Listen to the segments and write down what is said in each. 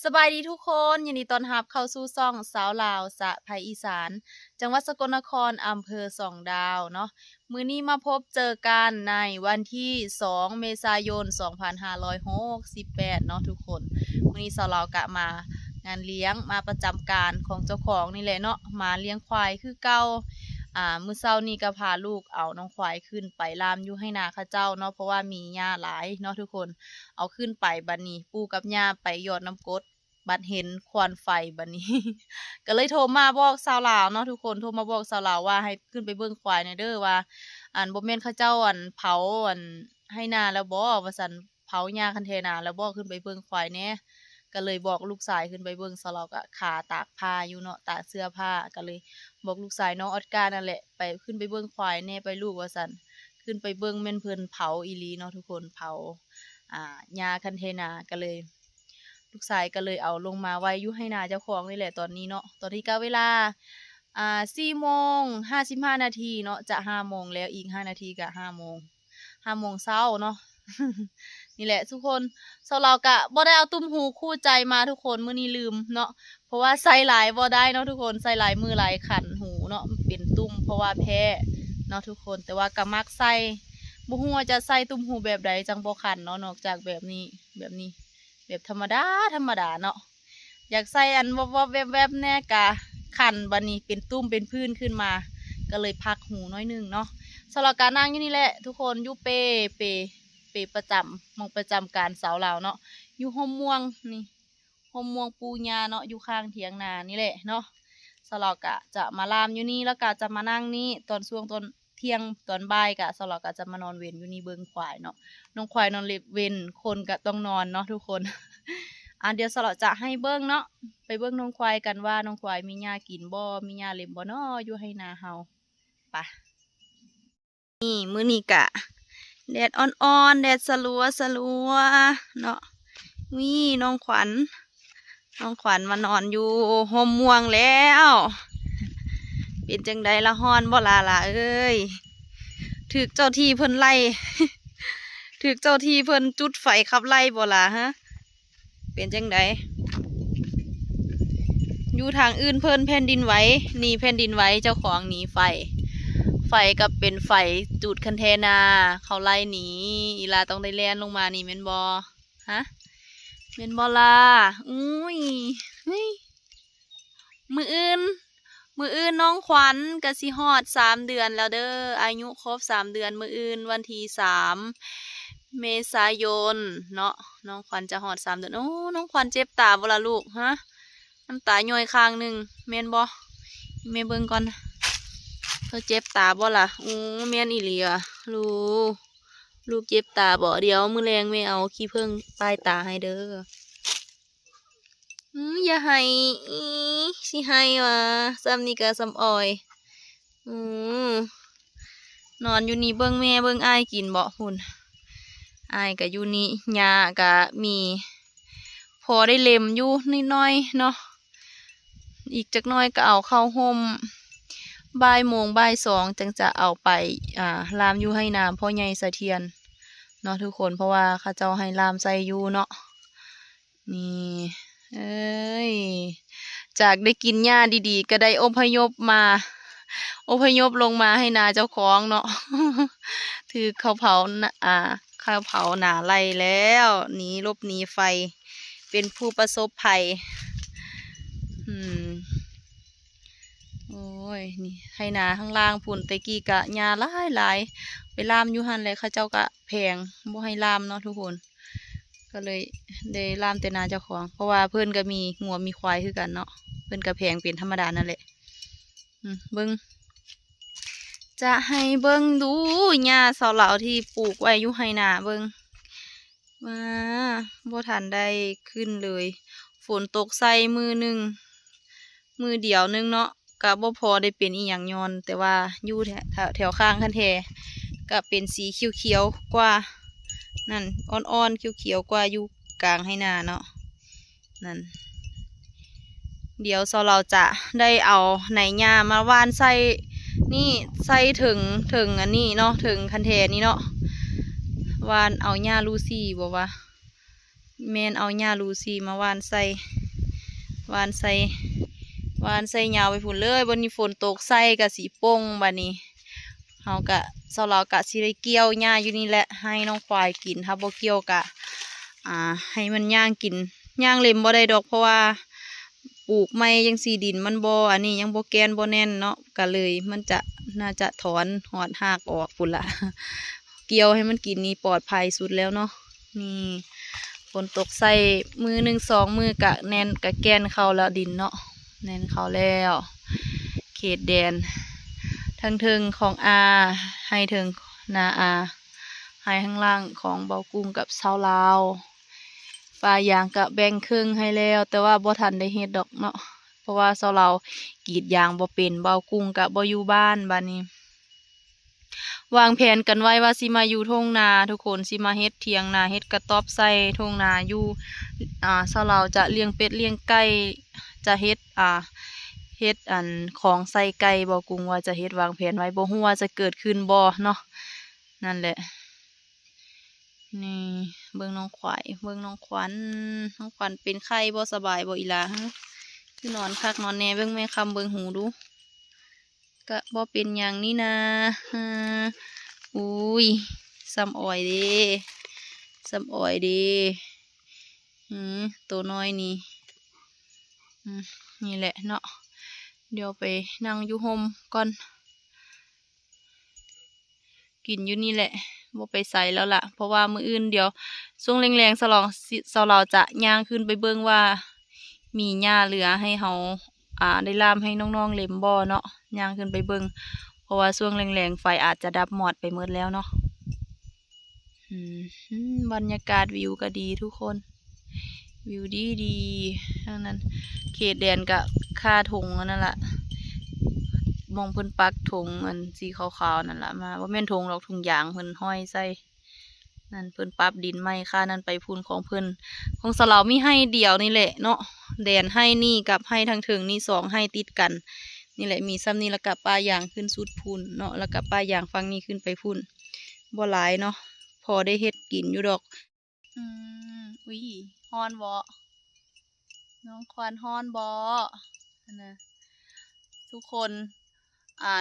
สบายดีทุกคนยินดีต้อนรับเข้าสู่ซ่องสาวลาวสะไผอีสานจังหวัดสกลนครอำเภอสองดาวเนาะมื้อนี้มาพบเจอกันในวันที่2เมษายน2568เนาะทุกคนมื้อนี้สาวลาวกะมางานเลี้ยงมาประจำการของเจ้าของนี่แหละเนาะมาเลี้ยงควายคือเก่ามื้อเช้านี้ก็พาลูกเอาน้องควายขึ้นไปลามอยู่ให้นาเขาเจ้าเนาะเพราะว่ามีหญ้าหลายเนาะทุกคนเอาขึ้นไปบัดนี้ปู่กับย่าไปหยอดน้ำกรด บัดเห็นควันไฟบัดนี้ ก็เลยโทรมาบอกชาวลาวเนาะทุกคนโทรมาบอกชาวลาวว่าให้ขึ้นไปเบิ่งควายหน่อยเด้อว่าบ่แม่นเขาเจ้าเผาให้นาแล้วบ่ว่าซั่นเผาหญ้าคันเทนาแล้วบ่ขึ้นไปเบิ่งควายแหน่ก็เลยบอกลูกชายขึ้นไปเบิ่งชาวลาวก็ขาตากผ้าอยู่เนาะตากเสื้อผ้าก็เลยบอกลูกชายน้องออสการ์นั่นแหละไปขึ้นไปเบิ่งควายแหน่ไปลูกว่าซั่นขึ้นไปเบิ่งแม่นเพิ่นเผาอีหลีเนาะทุกคนเผาหญ้าคันเทนาก็เลย ลูกชายก็เลยเอาลงมาไว้อยู่ให้นาเจ้าของนี่แหละตอนนี้เนาะตอนนี้ก็เวลา4:55นาทีเนาะจะ5โมงแล้วอีก5นาทีก็5โมงเช้าเนาะ นี่แหละทุกคนเราก็บ่ได้เอาตุ้มหูคู่ใจมาทุกคนมื้อนี้ลืมเนาะเพราะว่าใส่หลายบ่ได้เนาะทุกคนใส่หลายมือหลายขันหูเนาะเป็นตุ้มเพราะว่าแพ้เนาะทุกคนแต่ว่าก็มักใส่บ่ฮู้ว่าจะใส่ตุ้มหูแบบใดจังบ่ขันเนาะนอกจากแบบนี้แบบธรรมดาเนาะอยากใส่อันวับแวบๆแน่กะขันบันนี้เป็นตุ้มเป็นพื้นขึ้นมาก็เลยพักหูน้อยนึงเนาะสำหรับการนั่งอยู่นี่แหละทุกคนอยู่เปประจำมองประจำการสาวลาวเนาะอยู่ห่มม่วงนี่ห่มม่วงปูญาเนาะอยู่ข้างเถียงนานี่แหละเนาะสำหรับกะจะมาลามอยู่นี่แล้วก็จะมานั่งนี่ตอนช่วงตอนเที่ยงตอนบ่ายกะสำหรับกะจะมานอนเว้นอยู่นี่เบิ่งควายเนาะ น้องควายนอนเล็บเว้นคนก็ต้องนอนเนาะทุกคน เดี๋ยวสลอจะให้เบิ้งเนาะไปเบิ้งน้องควายกันว่าน้องควายมีหญ้ากินบ่มีหญ้าเล็มบ่เนาะอยู่ให้นาเฮาไปนี่มื้อนี้กะแดดอ่อนๆแดดสลัวเนาะนี่น้องขวัญมานอนอยู่ห่มม่วงแล้วเป็นจังใดละฮ้อนบ่ล่ะเอ้ยถึกเจ้าที่เพิ่นไล่ ถึกเจ้าที่เพิ่นจุดไฟขับไล่บ่ล่ะฮะเป็นจังไดอยู่ทางอื่นเพิ่นแผ่นดินไหวหนีแผ่นดินไหวเจ้าของหนีไฟกับเป็นไฟจุดคันเทนาเขาไล่หนีอีลาต้องได้แล่นลงมานี่แม่นบ่ฮะแม่นบ่ล่ะอุ้ยเฮ้ยมื้ออื่นน้องขวัญก็สิฮอด3 เดือนแล้วเด้ออายุครบ3 เดือนมื้ออื่นวันที่3เมษายนเนาะน้องขวัญจะฮอด3 เดือนโอ้น้องขวัญเจ็บตาบ่ล่ะลูกฮะน้ำตาย่อยข้างหนึ่งแม่นบ่แม่เบิ่งก่อนเธอเจ็บตาบ่ล่ะโอ้แม่นอีหลีอ่ะลูกเจ็บตาบ่เดี๋ยวมื้อแลงแม่เอาขี้ผึ้งป้ายตาให้เด้ออย่าให้สิให้ว่ะซ้ำนี่ก็ซ้ำอ้อยนอนอยู่นี่เบิ่งแม่เบิ่งอ้ายกินบ่พุ่นอ้ายก็อยู่นี่หญ้าก็มีพอได้เล็มอยู่น้อยๆเนาะอีกจักหน้อยก็เอาเข้าห่มบ่ายโมงบ่าย2จังจะเอาไปลามอยู่ให้น้ำพ่อใหญ่เสถียรเนาะทุกคนเพราะว่าเขาเจ้าให้ลามใส่อยู่เนาะนี่เอ้ยจากได้กินหญ้าดีๆก็ได้อพยพลงมาให้นาเจ้าของเนาะ ถือเขาเผาหนาไล่แล้วหนีไฟเป็นผู้ประสบภัยโอ้ยนี่ให้นาข้างล่างพุ่นตะกี้กะหญ้าหลายไปลามอยู่หันเลยเขาเจ้ากะแพงบ่ให้ลามเนาะทุกคนก็เลยได้ลามแต่นาเจ้าของเพราะว่าเพื่อนก็มีงัวมีควายคือกันเนาะเพื่อนก็แพงเป็นธรรมดานั่นแหละเบิ้งจะให้เบิ้งดูหญ้าเสาเหลาที่ปลูกไว้อยู่ให้นาเบิ้งมาบ่ทันได้ขึ้นเลยฝนตกใส่มือเดียวนึงเนาะก็บ่พอได้เป็นอีหยังย้อนแต่ว่าอยู่แถวข้างคันแทก็เป็นสีเขียวๆกว่านั่นอ่อนๆเขียวๆกว่าอยู่กลางให้นาเนาะนั่นเดี๋ยวเราจะได้เอาไหนหญ้ามาว่านใส่นี่ใส่ถึงอันนี้เนาะถึงคันแทนี่เนาะว่านเอาหญ้าลูซี่บอกว่า แม่นเอาหญ้าลูซีมาหว่านใส่หว่านใส่หว่านใส่ยาวไปพุ่นเลยวันนี้ฝนตกใส่กะสีป่งบัดนี้เฮากะเซาเรากะสิได้เกี่ยวหญ้าอยู่นี่แหละให้น้องควายกินถ้าบ่เกี่ยวกะให้มันย่างกินย่างเล็มบ่ได้ดอกเพราะว่าปลูกไม้ยังสีดินมันบ่อันนี้ยังบ่แกนบ่แน่นเนาะก็เลยมันจะน่าจะถอนหอดหากออกพุ่นละ เกี่ยวให้มันกินนี่ปลอดภัยสุดแล้วเนาะนี่ฝนตกใส่มือ1 2มือกะแน่นกะแกนเข้าแล้วดินเนาะแน่นเข้าแล้วเขตแดนทั้งเทิงของอาให้เทิงนาอาให้ข้างล่างของเบากุ้งกับชาวลาวปลายางกะแบ่งครึ่งให้แล้วแต่ว่าบ่ทันได้เฮ็ดดอกเนาะเพราะว่าชาวลาวกรีดยางบ่เป็นเบากุ้งกะบ่อยู่บ้านบัดนี้วางแผนกันไว้ว่าสิมาอยู่ทุ่งนาทุกคนสิมาเฮ็ดเถียงนาเฮ็ดกระต๊อบใส่ทุ่งนาอยู่ชาวลาวจะเลี้ยงเป็ดเลี้ยงไก่จะเฮ็ดเฮ็ดของใส่ไก่บ่กุ้งว่าจะเฮ็ดวางแผนไว้บ่ฮู้ว่าจะเกิดขึ้นบ่เนาะนั่นแหละนี่เบิ่งน้องควายเบิ่งน้องขวัญน้องขวัญเป็นไข้บ่สบายบ่อีหล่ะคือนอนคักนอนแน่เบิ่งแม่คำเบิ่งหูดูก็บ่เป็นหยังนี่นะอุ้ยซ้ำอ้อยเด้ซ้ำอ้อยเด้ตัวน้อยนี่นี่แหละเนาะเดี๋ยวไปนั่งอยู่ห่มก่อนกินอยู่นี่แหละบ่ไปใส่แล้วล่ะเพราะว่ามื้ออื่นเดี๋ยวช่วงแรงๆเราจะย่างขึ้นไปเบิ่งว่ามีหญ้าเหลือให้เฮาได้ลามให้น้องๆเล็มบ่เนาะย่างขึ้นไปเบิ่งเพราะว่าช่วงแรงๆไฟอาจจะดับหมดไปหมดแล้วเนาะบรรยากาศวิวก็ดีทุกคนวิวดีทั้งนั้นเขตแดนกับค่าธงนั่นแหละมองเพิ่นปักธงมันสีขาวๆนั่นแหละมาว่าแม่นธงดอกถุงยางเพิ่นห้อยใส่นั่นเพิ่นปรับดินไม้ค่านั่นไปพูนของเพิ่นของสลาวมีให้เดียวนี่แหละเนาะแดนให้นี่กับให้ทางถึงนี่2ให้ติดกันนี่แหละมีซ้ำนี่แล้วกับปลายางขึ้นสุดพูนเนาะแล้วกับปลายางฟังนี่ขึ้นไปพูนบ่หลายเนาะพอได้เฮ็ดกินอยู่ดอกอุ้ยฮอนบ่น้องควานฮอนบ่นะทุกคน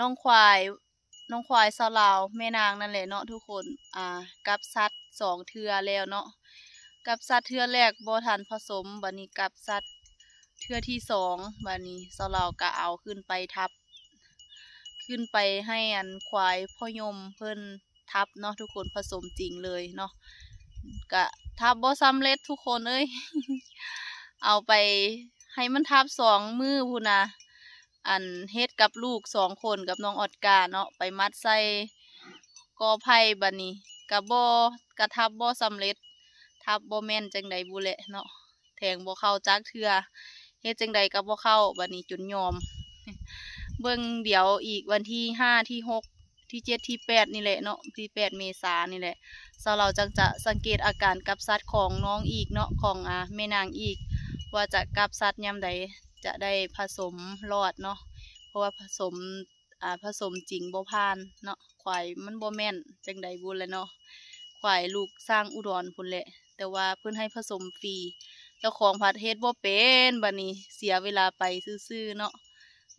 น้องควายสลาวแม่นางนั่นแหละเนาะทุกคนกับสัตว์2เทื่อแล้วเนาะกับสัตว์เทื่อแรกบ่ทันผสมบัดนี้กับสัตว์เทื่อที่2บัดนี้สลาวก็เอาขึ้นไปทับขึ้นไปให้ควายพ่อยมเพิ่นทับเนาะทุกคนผสมจริงเลยเนาะก็ทับบ่สำเร็จทุกคนเอ้ย เอาไปให้มันทับ2มือพูนะเฮ็ดกับลูก2คนกับน้องออดการ์เนาะไปมัดใส่กอไผ่บัดนี้กระทับบ่สำเร็จทับบ่แม่นจังใดบุแหละเนาะแทงบ่เข้าจักเทื่อเฮ็ดจังใดก็บ่เข้าบัดนี้จนยอม เบิ่งเดี๋ยวอีกวันที่5ที่6ที่7ที่8นี่แหละเนาะที่8เมษายนนี่แหละเราจังจะสังเกตอาการกับสัตว์ของน้องอีกเนาะของแม่นางอีกว่าจะกับสัตว์ยามใดจะได้ผสมรอดเนาะเพราะว่าผสมจริงบ่ผ่านเนาะควายมันบ่แม่นจังใดบุญเลยเนาะควายลูกสร้างอุดรพุ่นแหละแต่ว่าเพิ่นให้ผสมฟรีเจ้าของผัดเฮ็ดบ่เป็นบัดนี้เสียเวลาไปซื่อๆเนาะ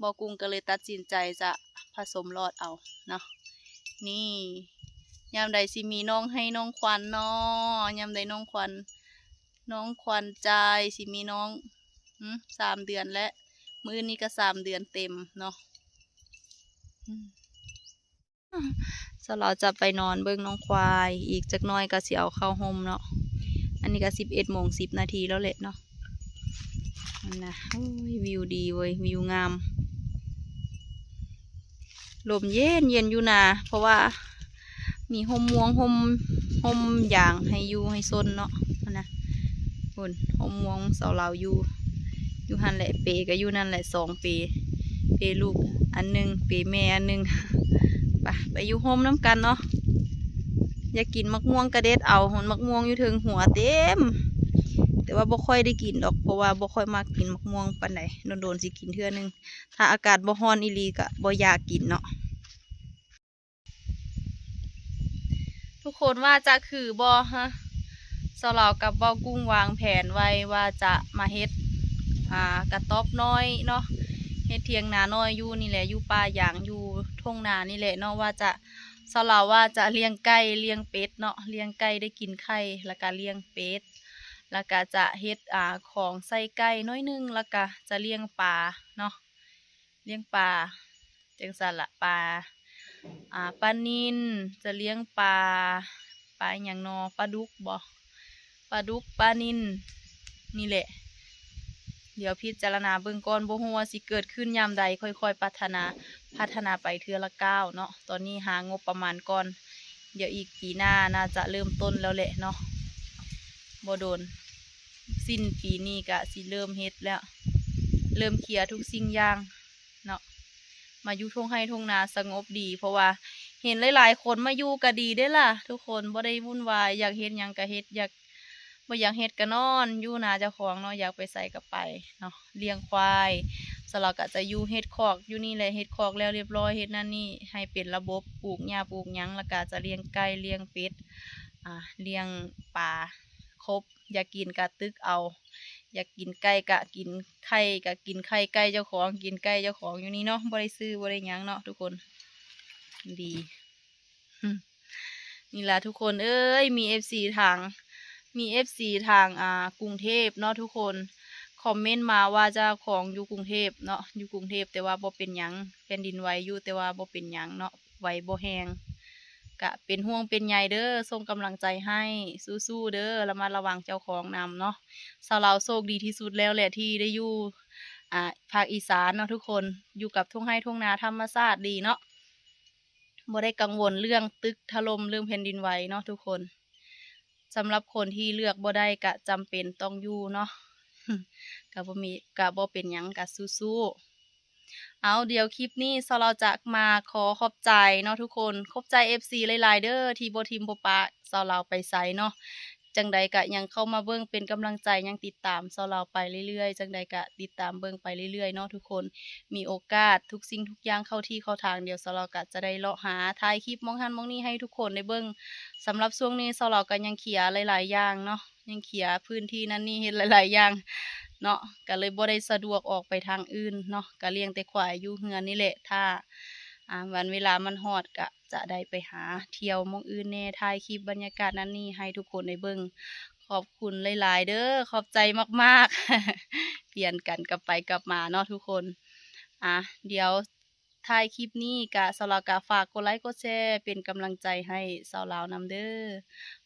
บ่กุ้งก็เลยตัดสินใจจะผสมรอดเอาเนาะนี่ยามใดสิมีน้องให้น้องควันเนาะยามใดน้องควันใจสิมีน้อง3 เดือนและมื้อนี้ก็3 เดือนเต็มเนาะเราจะไปนอนเบิ่งน้องควายอีกจักหน่อยก็สิเอาเข้าห่มเนาะอันนี้ก็11:10 นาทีแล้วแหละเนาะนั่นนะวิวดีเว้ยวิวงามลมเย็นอยู่นะเพราะว่ามีห่มม่วงห่มยางให้อยู่ให้ซนเนาะนะคนห่มม่วงเสาเหลาอยู่หันแหละเปก็อยู่นั่นแหละ2 เปลูกอันนึงเปแม่อันนึงไปอยู่ห่มน้ำกันเนาะอยากกินมะม่วงกระเด็ดเอาหนมะม่วงอยู่ถึงหัวเต็มแต่ว่าบ่ค่อยได้กินดอกเพราะว่าบ่ค่อยมากินมะม่วงปานใดโดนสิกินเทื่อนึงถ้าอากาศบ่ร้อนอีหลีก็บ่อยากกินเนาะทุกคนว่าจะคือบ่ฮะ สาวเราวกับเว้ากุ้งวางแผนไว้ว่าจะมาเฮ็ดกระต๊อบน้อยเนาะเฮ็ดเถียงนาน้อยอยู่นี่แหละอยู่ป่าหยางอยู่ทุ่งนานี่แหละเนาะว่าจะสาวเราวว่าจะเลี้ยงไก่เลี้ยงเป็ดเนาะเลี้ยงไก่ได้กินไข่แล้วก็เลี้ยงเป็ดแล้วก็จะเฮ็ดของใส่ไก่น้อยหนึงแล้วก็จะเลี้ยงปลาเนาะเลี้ยงปลาจังซั่นล่ะปลานิลจะเลี้ยงปลาอหย่างนอปลาดุกบ่ปลาดุกปลานิลนี่แหละเดี๋ยวพิจารณาเบิ่งก่อนบ่ฮู้ว่าสิเกิดขึ้นยามใดค่อยๆพัฒนาไปเทื่อละก้าวเนาะตอนนี้หางบประมาณก่อนเดี๋ยวอีกปีหน้าน่าจะเริ่มต้นแล้วแหละเนาะบ่โดนสิ้นปีนี้ก็สิเริ่มเฮ็ดแล้วเริ่มเคลียร์ทุกสิ่งอย่างเนาะมาอยู่ทุ่งไร่ทุ่งนาสงบดีเพราะว่าเห็นหลายๆคนมาอยู่ก็ดีได้ล่ะทุกคนบ่ได้วุ่นวายอยากเฮ็ดหยังก็เฮ็ดบ่อยากเฮ็ดก็นอนอยู่นาเจ้าของเนาะอยากไปไสก็ไปเนาะเลี้ยงควายสลักก็จะอยู่เฮ็ดคอกอยู่นี่แหละเฮ็ดคอกแล้วเรียบร้อยเฮ็ดนั่นนี่ให้เป็นระบบปลูกหญ้าปลูกหยังแล้วก็จะเลี้ยงไก่เลี้ยงเป็ดเลี้ยงปลาครบอยากกินก็ตึกเอาอยากกินไก่ก็กินไข่ก็กินไข่ไก่เจ้าของกินไก่เจ้าของอยู่นี่เนาะบ่ได้ซื้อบ่ได้หยังเนาะทุกคนดีนี่ล่ะทุกคนเอ้ยมี FC ทางกรุงเทพเนาะทุกคนคอมเมนต์มาว่าเจ้าของอยู่กรุงเทพเนาะอยู่กรุงเทพแต่ว่าบ่เป็นหยังแผ่นดินไหวอยู่แต่ว่าบ่เป็นหยังเนาะไหวบ่แฮงก็เป็นห่วงเป็นใยเด้อส่งกำลังใจให้สู้ๆเด้อระมัดระวังเจ้าของนำเนาะสาวเราวโชคดีที่สุดแล้วแหละที่ได้อยู่ภาคอีสานเนาะทุกคนอยู่กับทุ่งไร่ทุ่งนาธรรมชาติดีเนาะบ่ได้กังวลเรื่องตึกถล่มเรื่องแผ่นดินไหวเนาะทุกคนสำหรับคนที่เลือกบ่ได้ก็จำเป็นต้องอยู่เนาะ ก็บ่เป็นหยังก็สู้ๆเอาเดี๋ยวคลิปนี้เราจะมาขอขอบใจเนาะทุกคนขอบใจ FC หลายๆเด้อที่บ่ทิมบ่ปะเราไปไสเนาะจังใดก็ยังเข้ามาเบิ่งเป็นกำลังใจยังติดตามเราไปเรื่อยๆจังใดก็ติดตามเบิ่งไปเรื่อยๆเนาะทุกคนมีโอกาสทุกสิ่งทุกอย่างเข้าที่เข้าทางเดี๋ยวเราก็จะได้เลาะหาถ่ายคลิปมองหันมองนี่ให้ทุกคนได้เบิ่งสำหรับช่วงนี้เราก็ยังเคลียร์หลายๆอย่างเนาะยังเคลียร์พื้นที่นั่นนี่เฮ็ดหลายๆอย่างเนาะก็เลยบ่ได้สะดวกออกไปทางอื่นเนาะก็เลี้ยงแต่ควายอยู่เฮือนนี่แหละถ้าวันเวลามันฮอดก็จะได้ไปหาเที่ยวหม้องอื่นแหน่ถ่ายคลิปบรรยากาศนั่นนี่ให้ทุกคนได้เบิ่งขอบคุณหลายๆเด้อขอบใจมากๆ เปลี่ยนกันกลับไปกลับมาเนาะทุกคนเดี๋ยวท้ายคลิปนี้ก็สาวลาวก็ฝากกดไลค์กดแชร์เป็นกำลังใจให้สาวลาวนำเด้อ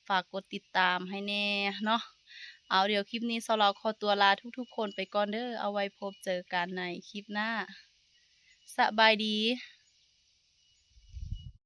ฝากกดติดตามให้แน่เนาะเอาเดี๋ยวคลิปนี้สาวลาวขอตัวลาทุกๆคนไปก่อนเด้อเอาไว้พบเจอกันในคลิปหน้าสบายดี